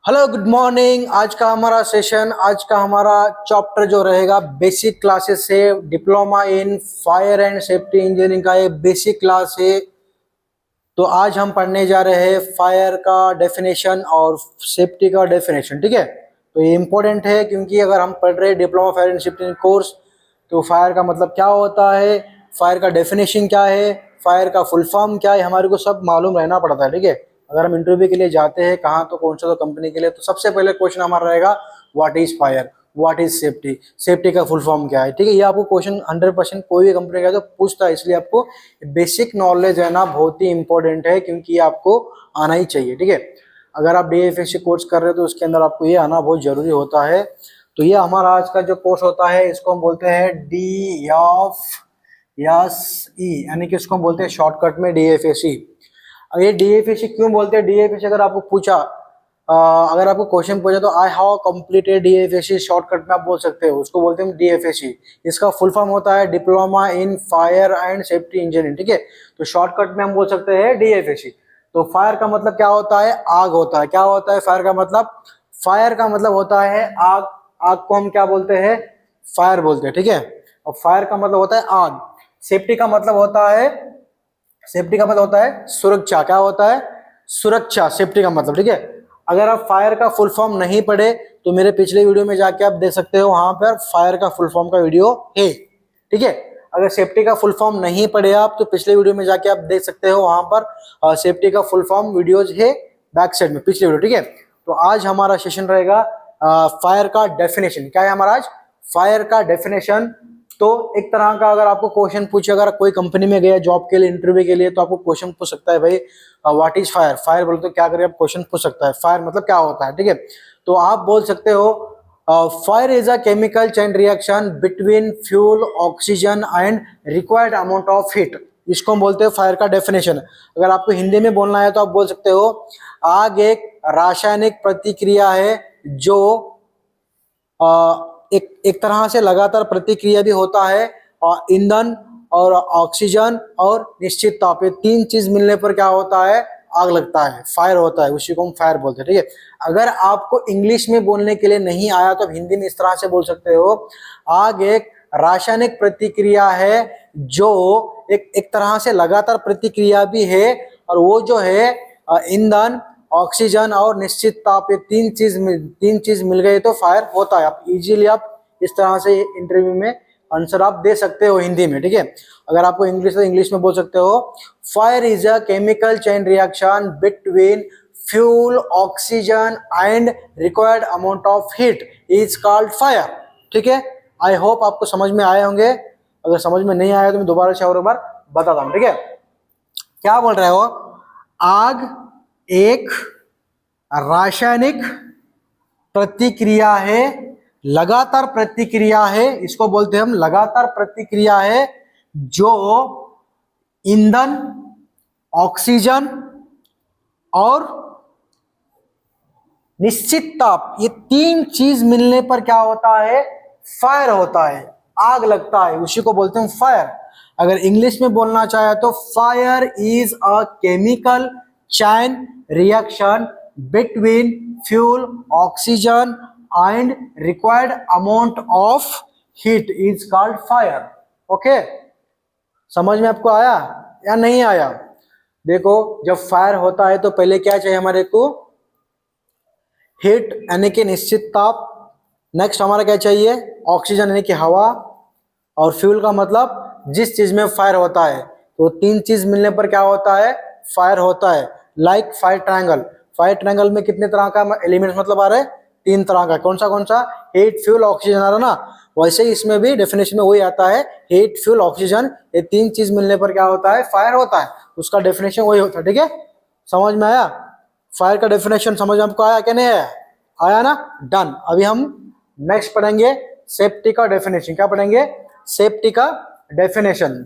Hello good morning. आज का हमारा चैप्टर जो रहेगा बेसिक क्लासेस से diploma in fire and safety engineering का ये बेसिक क्लास है। तो आज हम पढ़ने जा रहे हैं फायर का डेफिनेशन और सेफ्टी का डेफिनेशन। ठीक है, तो ये इम्पोर्टेंट है क्योंकि अगर हम पढ़ रहे हैं diploma fire and safety course तो फायर का मतलब क्या होता है, फायर का डेफिनेशन क्या है, फायर का फुल फॉर्म क्या है, हमारे को सब मालूम रहना पड़ता है। ठीक है, अगर हम इंटरव्यू के लिए जाते हैं कहाँ तो कौन सा तो कंपनी के लिए, तो सबसे पहले क्वेश्चन हमारा रहेगा what is fire, what is safety, safety का फुल फॉर्म क्या है। ठीक है, ये आपको क्वेश्चन 100% कोई भी कंपनी का तो पूछता है, इसलिए आपको बेसिक नॉलेज रहना बहुत ही इंपॉर्टेंट है क्योंकि ये आपको आना ही चाहिए। ठीक है, अगर आप डीएफएससी कोर्स कर रहे हो तो उसके अंदर आपको ये आना बहुत जरूरी होता है। तो ये हमारा आज का जो कोर्स होता है इसको हम बोलते हैं डी एफ एस ई, यानी कि इसको हम बोलते हैं शॉर्टकट में डीएफएससी। अब ये डीएफएससी क्यों बोलते हैं डीएफएससी, अगर आपको पूछा अगर आपको क्वेश्चन पूछा तो I have completed DFSC, shortcut में आप बोल सकते हो, उसको बोलते हैं डीएफएससी। इसका फुल फॉर्म होता है diploma in fire and safety engineering. ठीक है, तो शॉर्टकट में हम बोल सकते हैं डीएफएससी। तो फायर का मतलब क्या होता है, आग होता है। क्या होता है फायर का मतलब, फायर का मतलब होता है आग। आग को हम क्या बोलते हैं, फायर बोलते हैं। ठीक है, और फायर का मतलब होता है आग। सेफ्टी का मतलब होता है, सेफ्टी का मतलब होता है सुरक्षा। क्या होता है, सुरक्षा, सेफ्टी का मतलब। ठीक है, अगर आप फायर का फुल फॉर्म नहीं पढ़े तो मेरे पिछले वीडियो में जाके आप देख सकते हो, वहां पर फायर का फुल फॉर्म का वीडियो है। ठीक है, अगर सेफ्टी का फुल फॉर्म नहीं पढ़े आप तो पिछले वीडियो में जाके आप देख सकते हो, वहां पर सेफ्टी का फुल फॉर्म वीडियोज है बैक साइड में, पिछले वीडियो। ठीक है, तो आज हमारा सेशन रहेगा फायर का डेफिनेशन। क्या है हमारा आज, फायर का डेफिनेशन। तो एक तरह का अगर आपको क्वेश्चन पूछे, अगर कोई कंपनी में गया जॉब के लिए, इंटरव्यू के लिए, तो आपको क्वेश्चन पूछ सकता है भाई व्हाट इज फायर, फायर बोले तो क्या करें, आप क्वेश्चन पूछ सकता है फायर मतलब क्या होता है। ठीक है, तो आप बोल सकते हो fire is a chemical chain reaction between fuel, oxygen and required amount of heat. इसको हम बोलते हैं फायर का डेफिनेशन। अगर आपको हिंदी में बोलना है तो आप बोल सकते हो आग एक रासायनिक प्रतिक्रिया है जो एक तरह से लगातार प्रतिक्रिया भी होता है, और ईंधन और ऑक्सीजन और निश्चित ताप, ये तीन चीज मिलने पर क्या होता है, आग लगता है, फायर होता है, उसी को हम फायर बोलते हैं। ठीक है, अगर आपको इंग्लिश में बोलने के लिए नहीं आया तो हिंदी में इस तरह से बोल सकते हो आग एक रासायनिक प्रतिक्रिया है जो एक तरह से लगातार प्रतिक्रिया भी है, और वो जो है ईंधन, ऑक्सीजन और निश्चित ताप, ये तीन चीज मिल गई तो फायर होता है। आप इजीली आप इस तरह से इंटरव्यू में आंसर आप दे सकते हो हिंदी में। ठीक है, अगर आपको इंग्लिश तो इंग्लिश में बोल सकते हो fire is a chemical chain reaction between fuel, oxygen and required amount of heat is called fire. ठीक है, आई होप आपको समझ में आए होंगे। अगर समझ में नहीं आया तो मैं दोबारा से और एक बार बताता हूँ। ठीक है, क्या बोल रहे हो, आग एक रासायनिक प्रतिक्रिया है, लगातार प्रतिक्रिया है, इसको बोलते हैं हम लगातार प्रतिक्रिया है, जो ईंधन, ऑक्सीजन और निश्चित ताप, ये तीन चीज मिलने पर क्या होता है, फायर होता है, आग लगता है, उसी को बोलते हैं फायर। अगर इंग्लिश में बोलना चाहे तो fire is a chemical chain reaction between fuel, oxygen and required amount of heat is called fire. Okay, समझ में आपको आया या नहीं आया। देखो, जब फायर होता है तो पहले क्या चाहिए हमारे को, हीट यानी कि निश्चित ताप। नेक्स्ट हमारा क्या चाहिए, ऑक्सीजन यानी कि हवा, और फ्यूल का मतलब जिस चीज में फायर होता है। तो तीन चीज मिलने पर क्या होता है, फायर होता है। Like fire triangle, fire triangle में कितने तरह का एलिमेंट्स मतलब आ रहे हैं, तीन तरह का। कौन सा, हीट, फ्यूल, ऑक्सीजन आ रहा ना, वैसे ही इसमें भी डेफिनेशन में वही आता है, हीट, फ्यूल, ऑक्सीजन, ये तीन चीज मिलने पर क्या होता है, फायर होता है, उसका डेफिनेशन वही होता है। ठीक है, समझ में आया, फायर का डेफिनेशन समझ में आपको आया क्या नहीं आया, आया ना, डन। अभी हम नेक्स्ट पढ़ेंगे सेफ्टी का डेफिनेशन। क्या पढ़ेंगे, सेफ्टी का डेफिनेशन।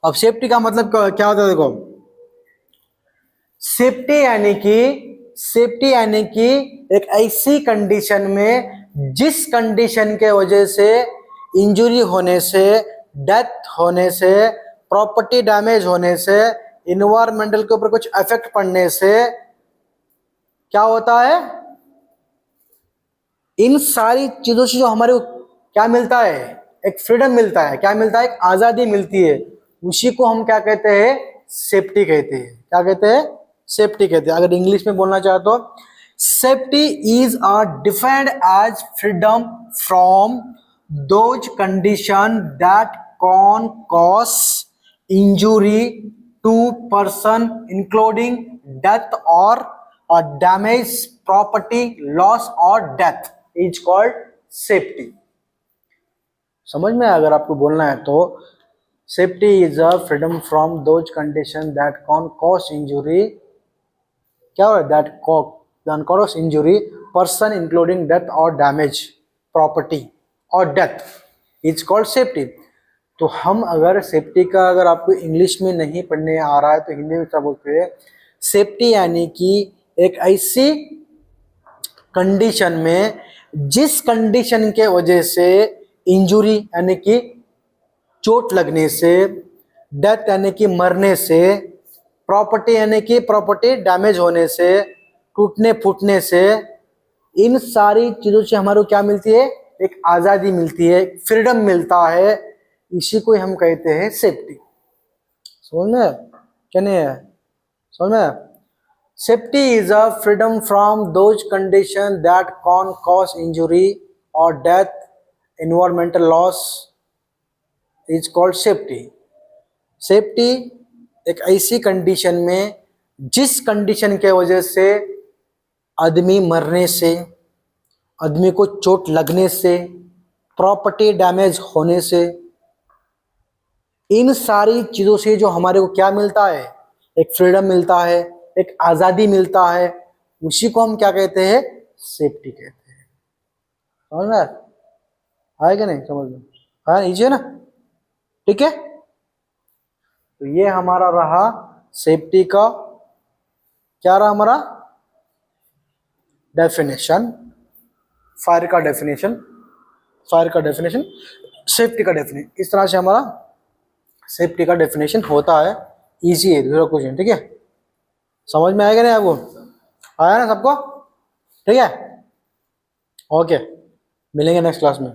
अब सेफ्टी का मतलब क्या होता है, देखो, सेफ्टी यानी कि एक ऐसी कंडीशन में जिस कंडीशन के वजह से इंजुरी होने से, डेथ होने से, प्रॉपर्टी डैमेज होने से, इन्वायरमेंटल के ऊपर कुछ इफेक्ट पड़ने से क्या होता है, इन सारी चीजों से जो हमारे को क्या मिलता है, एक फ्रीडम मिलता है, क्या मिलता है, एक आजादी मिलती है, उसी को हम क्या कहते हैं, सेफ्टी कहते हैं। क्या कहते हैं, सेफ्टी कहते हैं। अगर इंग्लिश में बोलना चाहे तो safety is defined as freedom from those condition that cone cause injury to person including death और डैमेज प्रॉपर्टी लॉस और डेथ इज कॉल्ड सेफ्टी। समझ में, अगर आपको बोलना है तो safety is a freedom from those condition that cone cause injury, क्या हो, that cause injury person including death और डैमेज प्रॉपर्टी और डेथ इज कॉल्ड सेफ्टी। तो हम अगर सेफ्टी का, अगर आपको इंग्लिश में नहीं पढ़ने आ रहा है तो हिंदी में क्या बोलते हैं, सेफ्टी यानी कि एक ऐसी कंडीशन में जिस कंडीशन के वजह से इंजुरी यानी कि चोट लगने से, डेथ यानी कि मरने से, प्रॉपर्टी यानी कि प्रॉपर्टी डैमेज होने से, टूटने फूटने से, इन सारी चीजों से हमारे को क्या मिलती है, एक आजादी मिलती है, फ्रीडम मिलता है, इसी को हम कहते हैं सेफ्टी। समझ में, क्या नहीं है, समझ में। Safety is a freedom from those condition that cone cause injury और death, environmental loss is called safety. Safety एक ऐसी कंडीशन में जिस कंडीशन के वजह से आदमी मरने से, आदमी को चोट लगने से, प्रॉपर्टी डैमेज होने से, इन सारी चीजों से जो हमारे को क्या मिलता है, एक फ्रीडम मिलता है, एक आजादी मिलता है, उसी को हम क्या कहते हैं, सेफ्टी कहते हैं। समझ में आया क्या नहीं, समझ में आया, नीचे ना, ठीक है। तो ये हमारा रहा सेफ्टी का, क्या रहा हमारा डेफिनेशन, फायर का डेफिनेशन, फायर का डेफिनेशन, सेफ्टी का डेफिनेशन। इस तरह से हमारा सेफ्टी का डेफिनेशन होता है। इजी है, दूसरा क्वेश्चन, ठीक है। समझ में आएगा नहीं आपको, आया ना सबको, ठीक है। ओके, मिलेंगे नेक्स्ट क्लास में।